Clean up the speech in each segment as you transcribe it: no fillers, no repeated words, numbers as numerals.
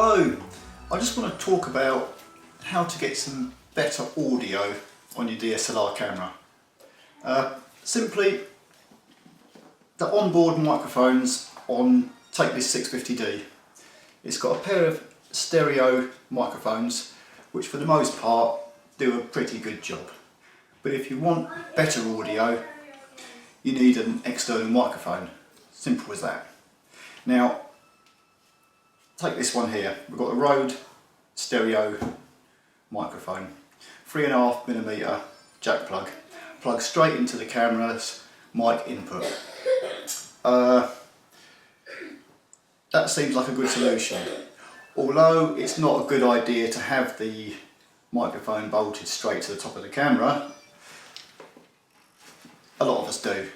Hello, I just want to talk about how to get some better audio on your DSLR camera. Simply, the onboard microphones on, take this 650D. It's got a pair of stereo microphones which for the most part do a pretty good job. But if you want better audio, you need an external microphone. Simple as that. Now, take this one here. We've got a Rode stereo microphone, 3.5mm jack plug, plugs straight into the camera's mic input. That seems like a good solution, although it's not a good idea to have the microphone bolted straight to the top of the camera. A lot of us do,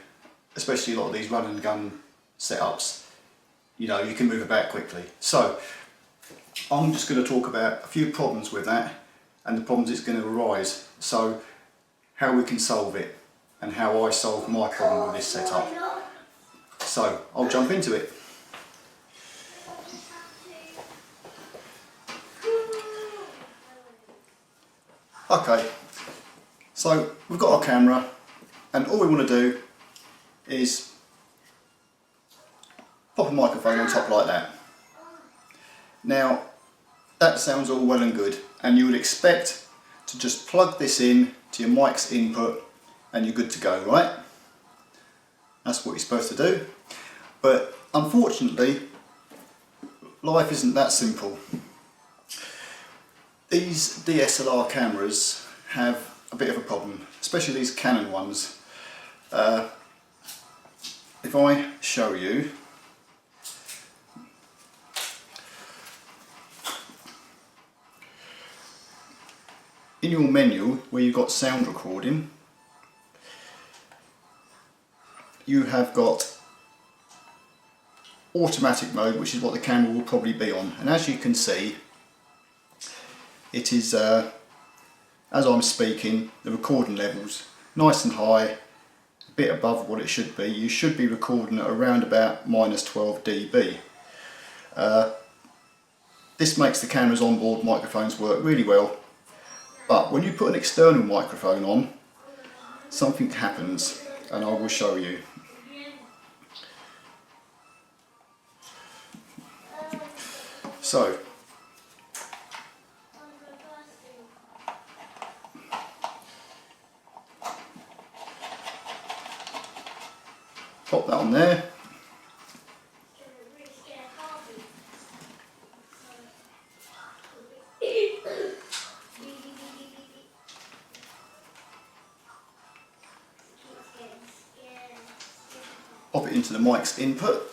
especially a lot of these run and gun setups. You know, you can move about quickly. So I'm just going to talk about a few problems with that and the problems it's going to arise. So how we can solve it and how I solved my problem with this setup. So I'll jump into it. Okay, so we've got our camera and all we want to do is pop a microphone on top like that. Now that sounds all well and good, and you would expect to just plug this in to your mic's input and you're good to go, right? That's what you're supposed to do. But unfortunately, life isn't that simple. These DSLR cameras have a bit of a problem, especially these Canon ones. If I show you, in your menu where you've got sound recording, you have got automatic mode, which is what the camera will probably be on, and as you can see, it is, as I'm speaking, the recording levels nice and high, a bit above what it should be. You should be recording at around about -12 dB. This makes the camera's onboard microphones work really well, but when you put an external microphone on, something happens, and I will show you. So, pop that on there. Pop it into the mic's input.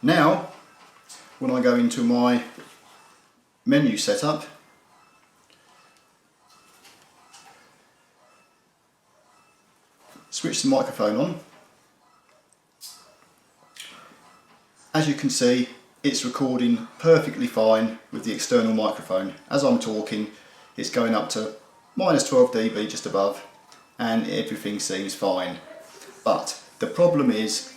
Now, when I go into my menu setup, switch the microphone on. As you can see, it's recording perfectly fine with the external microphone. As I'm talking, it's going up to -12 dB just above, and everything seems fine. But the problem is,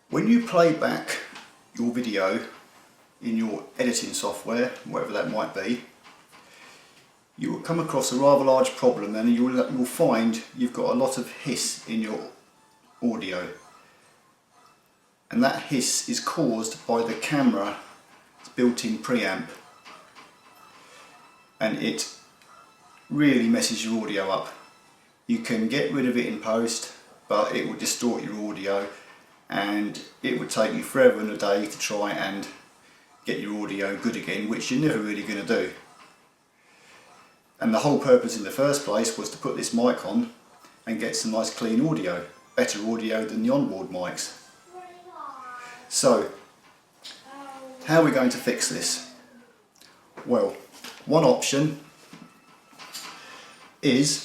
when you play back your video in your editing software, whatever that might be, you will come across a rather large problem, and you'll find you've got a lot of hiss in your audio. And that hiss is caused by the camera's built-in preamp, and it really messes your audio up. You can get rid of it in post, but it will distort your audio, and it would take you forever and a day to try and get your audio good again, which you're never really going to do. And the whole purpose in the first place was to put this mic on and get some nice clean audio, better audio than the onboard mics. So, how are we going to fix this? Well, one option is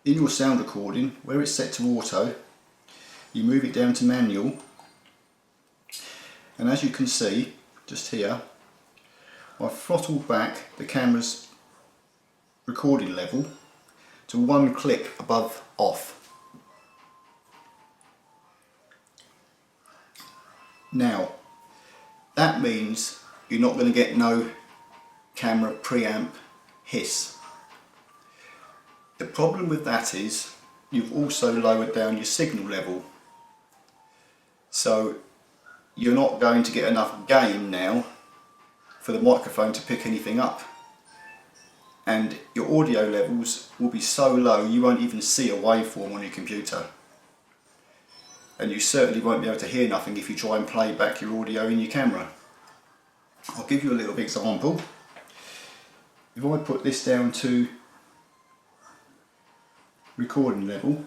in your sound recording, where it's set to auto, you move it down to manual, and as you can see just here, I've throttled back the camera's recording level to one click above off. Now that means you're not going to get no camera preamp hiss. The problem with that is you've also lowered down your signal level, so you're not going to get enough gain now for the microphone to pick anything up, and your audio levels will be so low you won't even see a waveform on your computer, and you certainly won't be able to hear nothing if you try and play back your audio in your camera. I'll give you a little example. If I put this down to recording level,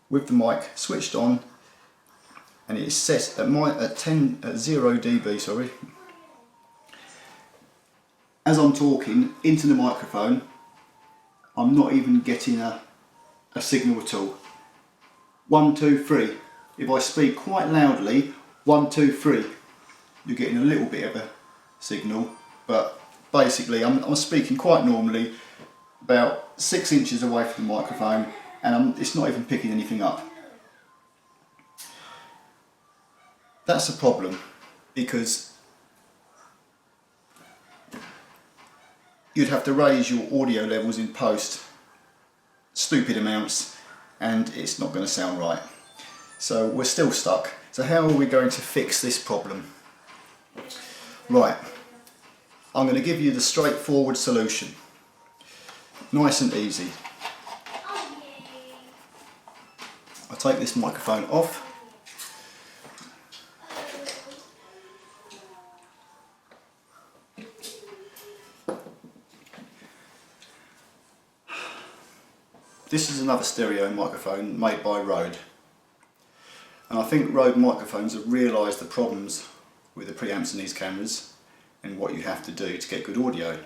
with the mic switched on, and it is set at 0 dB, sorry. As I'm talking into the microphone, I'm not even getting a signal at all. 1, 2, 3. If I speak quite loudly, 1, 2, 3, you're getting a little bit of a signal, but basically I'm speaking quite normally, about 6 inches away from the microphone, and it's not even picking anything up. That's a problem, because you'd have to raise your audio levels in post stupid amounts, and it's not going to sound right. So we're still stuck. So how are we going to fix this problem? Right, I'm going to give you the straightforward solution. Nice and easy. I'll take this microphone off. This is another stereo microphone made by Rode. And I think Rode microphones have realised the problems with the preamps in these cameras and what you have to do to get good audio.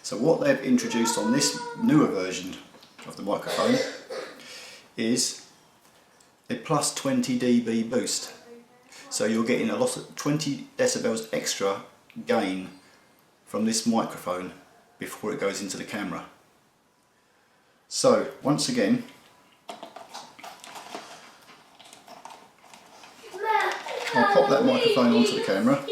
So what they've introduced on this newer version of the microphone is a plus 20 dB boost. So you're getting a lot of 20 decibels extra gain from this microphone before it goes into the camera. So once again, I'll pop that microphone onto the camera,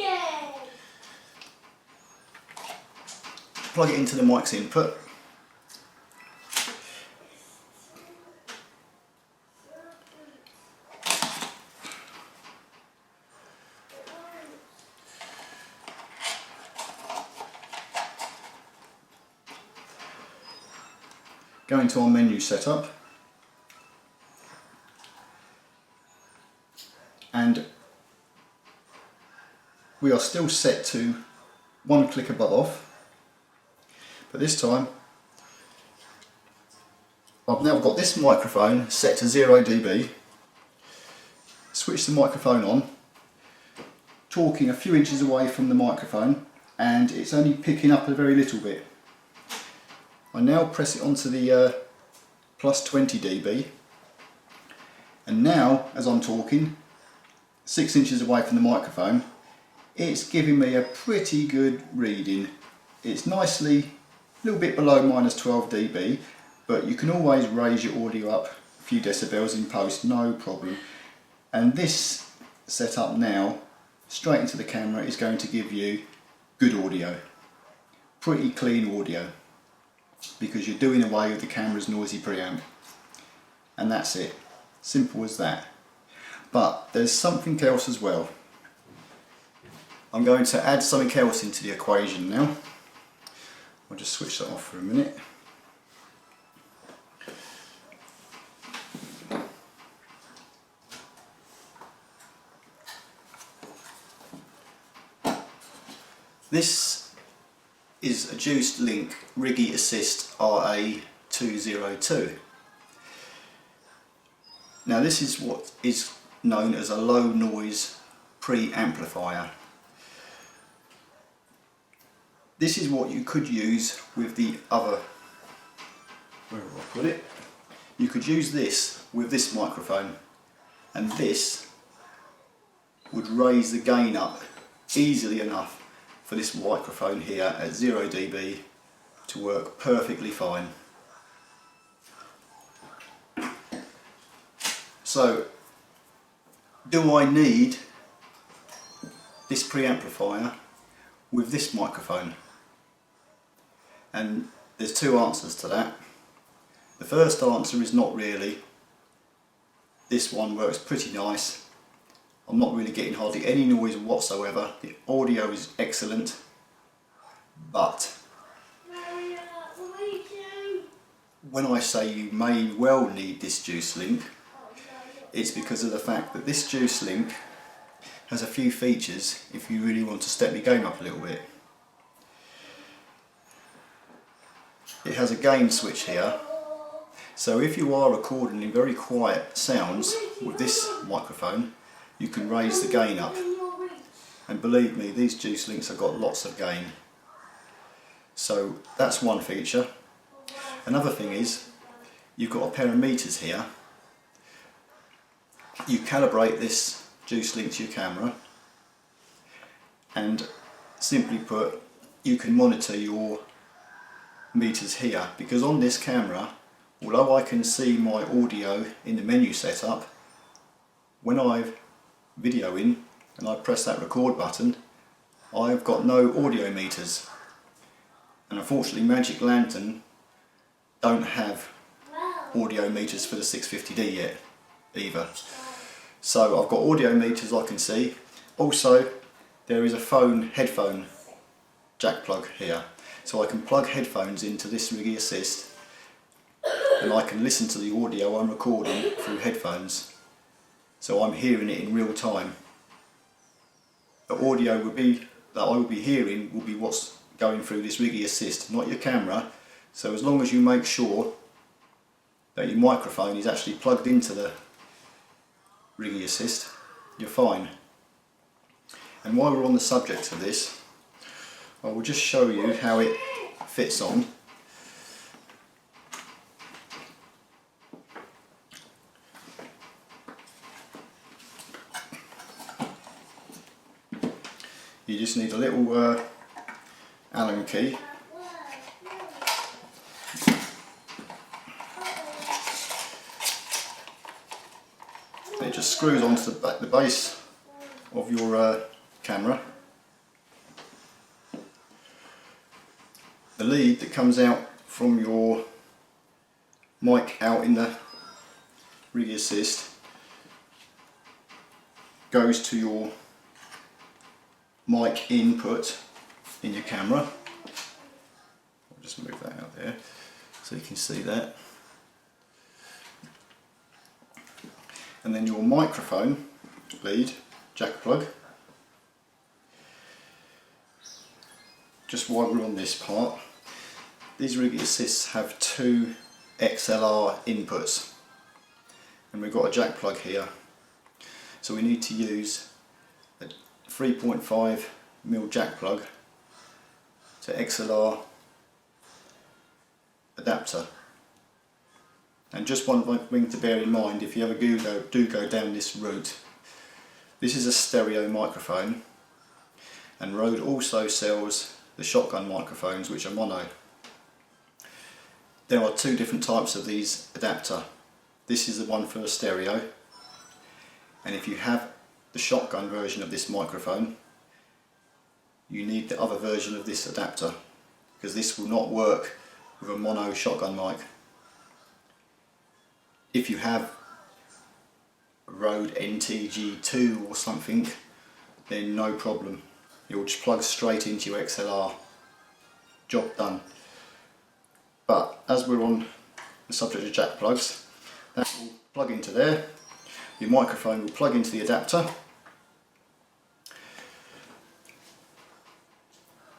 plug it into the mic's input, go into our menu setup, and we are still set to one click above off, but this time I've now got this microphone set to 0 dB, switch the microphone on, talking a few inches away from the microphone, and it's only picking up a very little bit. I now press it onto the plus 20 dB, and now as I'm talking 6 inches away from the microphone, it's giving me a pretty good reading. It's nicely a little bit below minus 12 dB, but you can always raise your audio up a few decibels in post, no problem. And this setup now straight into the camera is going to give you good audio, pretty clean audio, because you're doing away with the camera's noisy preamp, and that's it, simple as that. But there's something else as well. I'm going to add something else into the equation now. I'll just switch that off for a minute. This is a Juiced Link Riggy Assist RA202. Now this is what is known as a low noise pre-amplifier. This is what you could use with the other, where will I put it? You could use this with this microphone, and this would raise the gain up easily enough for this microphone here at 0 dB to work perfectly fine. So, do I need this preamplifier with this microphone? And there's two answers to that. The first answer is not really. This one works pretty nice. I'm not really getting hardly any noise whatsoever. The audio is excellent, but when I say you may well need this juice link, it's because of the fact that this juice link has a few features if you really want to step your game up a little bit. It has a gain switch here, so if you are recording in very quiet sounds with this microphone, you can raise the gain up. And believe me, these juice links have got lots of gain. So that's one feature. Another thing is, you've got a pair of meters here. You calibrate this juice link to your camera, and simply put, you can monitor your meters here, because on this camera, although I can see my audio in the menu setup, when I'm videoing and I press that record button, I've got no audio meters, and unfortunately Magic Lantern don't have audio meters for the 650D yet either. So I've got audio meters I can see. Also, there is a headphone jack plug here, so I can plug headphones into this Riggy Assist and I can listen to the audio I'm recording through headphones, so I'm hearing it in real time. The audio that I will be hearing will be what's going through this Riggy Assist, not your camera. So as long as you make sure that your microphone is actually plugged into the Riggy Assist, you're fine. And while we're on the subject of this, I will just show you how it fits on. You just need a little Allen key. It just screws onto the base of your camera. The lead that comes out from your mic out in the Riggy Assist goes to your mic input in your camera. I'll just move that out there so you can see that. And then your microphone lead jack plug. Just while we're on this part, these Riggy Assists have two XLR inputs, and we've got a jack plug here, so we need to use a 3.5mm jack plug to XLR adapter. And just one thing to bear in mind if you ever do go down this route, this is a stereo microphone, and Rode also sells the shotgun microphones, which are mono. There are two different types of these adapter. This is the one for stereo, and if you have the shotgun version of this microphone, you need the other version of this adapter, because this will not work with a mono shotgun mic. If you have a Rode NTG2 or something, then no problem. You'll just plug straight into your XLR. Job done. But as we're on the subject of jack plugs, that will plug into there. Your microphone will plug into the adapter.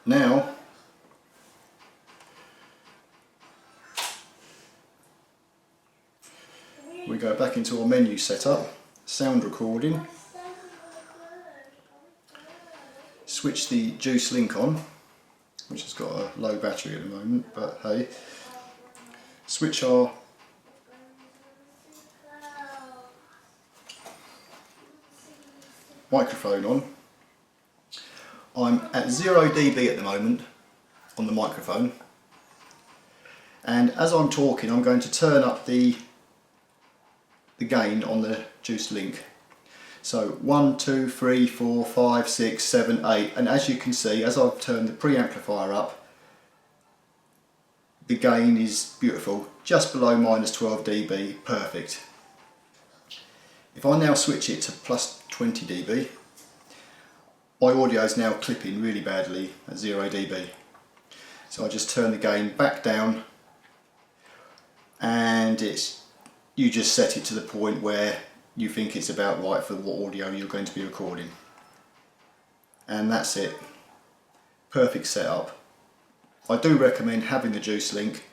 Now, we go back into our menu setup, sound recording, switch the juice link on, which has got a low battery at the moment, but hey, switch our microphone on. I'm at 0 dB at the moment on the microphone, and as I'm talking I'm going to turn up the gain on the juice link. So 1, 2, 3, 4, 5, 6, 7, 8, and as you can see, as I've turned the preamplifier up, the gain is beautiful, just below -12 dB, perfect. If I now switch it to plus 20 dB, my audio is now clipping really badly at 0 dB. So I just turn the gain back down, and you just set it to the point where you think it's about right for what audio you're going to be recording. And that's it. Perfect setup. I do recommend having the juice link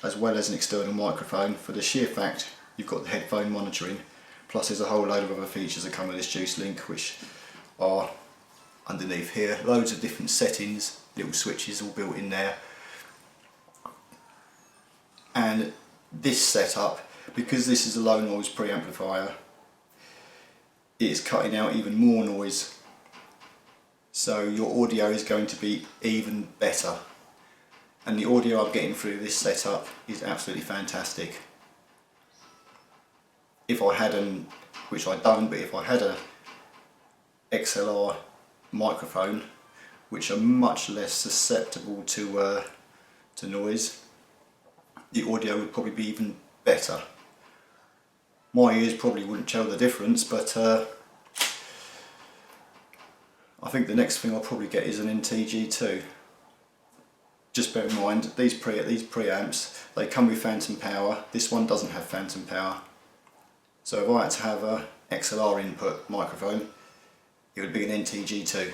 as well as an external microphone for the sheer fact you've got the headphone monitoring, plus there's a whole load of other features that come with this juice link, which are underneath here. Loads of different settings, little switches all built in there. And this setup, because this is a low noise preamplifier, it is cutting out even more noise, so your audio is going to be even better. And the audio I'm getting through this setup is absolutely fantastic. If I had which I don't, but if I had a XLR microphone, which are much less susceptible to noise, the audio would probably be even better. My ears probably wouldn't tell the difference, but I think the next thing I'll probably get is an NTG2. Just bear in mind, these preamps, they come with phantom power. This one doesn't have phantom power. So if I had to have a XLR input microphone, it would be an NTG2,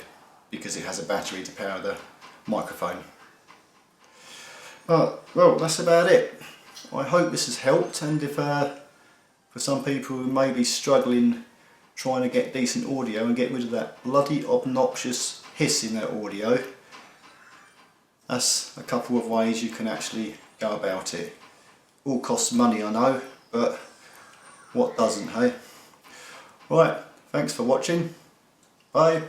because it has a battery to power the microphone. Well, that's about it. I hope this has helped, and if for some people who may be struggling trying to get decent audio and get rid of that bloody obnoxious hiss in their audio, that's a couple of ways you can actually go about it. All costs money, I know, but what doesn't, hey? Right, thanks for watching. Bye.